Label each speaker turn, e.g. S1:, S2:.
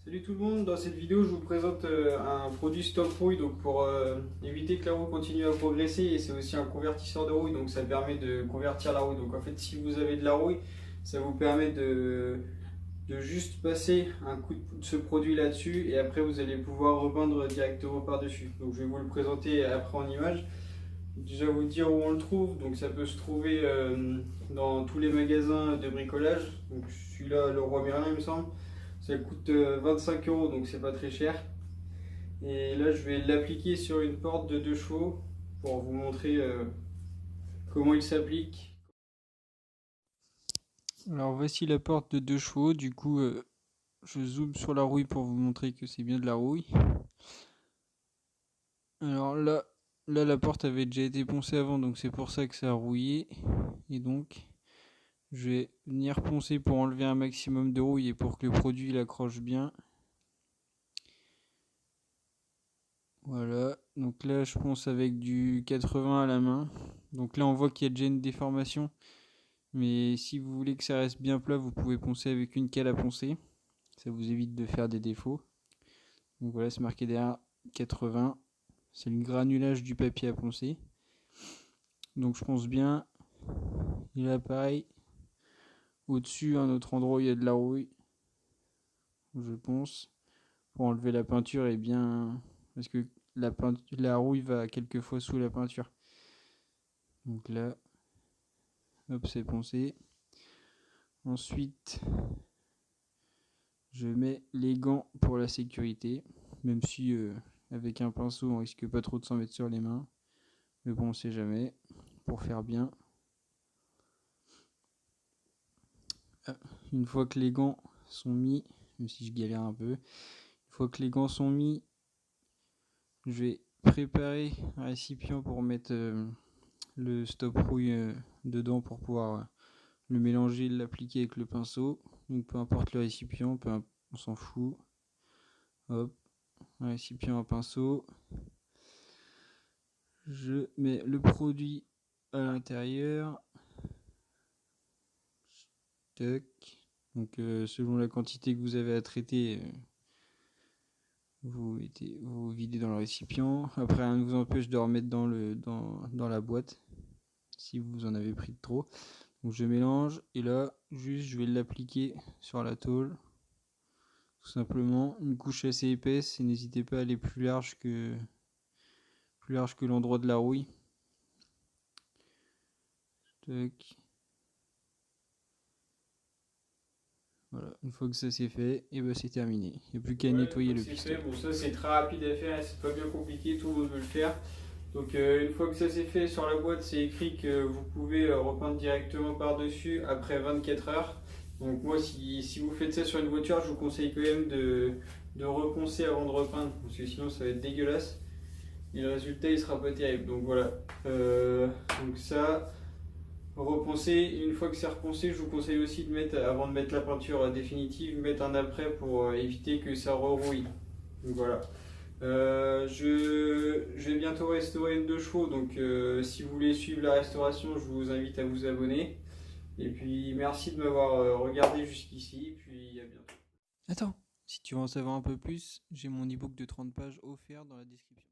S1: Salut tout le monde, dans cette vidéo je vous présente un produit stop rouille donc pour éviter que la rouille continue à progresser, et c'est aussi un convertisseur de rouille, donc ça permet de convertir la rouille. Donc en fait, si vous avez de la rouille, ça vous permet de juste passer un coup de ce produit là-dessus, et après vous allez pouvoir repeindre directement par-dessus. Donc je vais vous le présenter après en image. Déjà vous dire où on le trouve. Donc ça peut se trouver dans tous les magasins de bricolage. Donc celui-là, le Roi Merlin il me semble, ça coûte 25 euros, donc c'est pas très cher. Et là je vais l'appliquer sur une porte de 2 chevaux pour vous montrer comment il s'applique. Alors voici la porte de 2 chevaux. Du coup je zoome sur la rouille pour vous montrer que c'est bien de la rouille. Alors là la porte avait déjà été poncée avant, donc c'est pour ça que ça a rouillé. Et donc je vais venir poncer pour enlever un maximum de rouille et pour que le produit accroche bien. Voilà, donc là je ponce avec du 80 à la main. Donc là on voit qu'il y a déjà une déformation, mais si vous voulez que ça reste bien plat, vous pouvez poncer avec une cale à poncer. Ça vous évite de faire des défauts. Donc voilà, c'est marqué derrière 80. C'est le granulage du papier à poncer. Donc je ponce bien. Et là pareil, au-dessus, un autre endroit où il y a de la rouille, je ponce pour enlever la peinture et bien... Parce que la rouille va quelquefois sous la peinture. Donc là, hop, c'est poncé. Ensuite, je mets les gants pour la sécurité, même si avec un pinceau on risque pas trop de s'en mettre sur les mains, mais bon, on sait jamais, pour faire bien. Une fois que les gants sont mis, même si je galère un peu, une fois que les gants sont mis, je vais préparer un récipient pour mettre le stop rouille dedans pour pouvoir le mélanger et l'appliquer avec le pinceau. Donc peu importe le récipient, on s'en fout. Hop, un récipient, un pinceau. Je mets le produit à l'intérieur. Donc selon la quantité que vous avez à traiter, vous videz dans le récipient. Après, rien ne vous empêche de remettre dans la boîte si vous en avez pris de trop. Donc je mélange et là juste je vais l'appliquer sur la tôle, tout simplement, une couche assez épaisse, et n'hésitez pas à aller plus large que l'endroit de la rouille. Tac. Voilà, une fois que ça c'est fait, et ben c'est terminé. Il n'y a plus qu'à nettoyer le pistolet. Bon, ça c'est très rapide à faire, c'est pas bien compliqué, tout le monde veut le faire. Donc une fois que ça c'est fait, sur la boîte c'est écrit que vous pouvez repeindre directement par-dessus après 24 heures. Donc moi, si vous faites ça sur une voiture, je vous conseille quand même de reponcer avant de repeindre, parce que sinon ça va être dégueulasse et le résultat il sera pas terrible. Donc voilà, donc ça, reponcer. Une fois que c'est reponcé, je vous conseille aussi de mettre, avant de mettre la peinture définitive, mettre un après pour éviter que ça rerouille. Donc voilà. Je vais bientôt restaurer une 2 chevaux, donc si vous voulez suivre la restauration, je vous invite à vous abonner. Et puis merci de m'avoir regardé jusqu'ici, puis à bientôt. Attends, si tu veux en savoir un peu plus, j'ai mon ebook de 30 pages offert dans la description.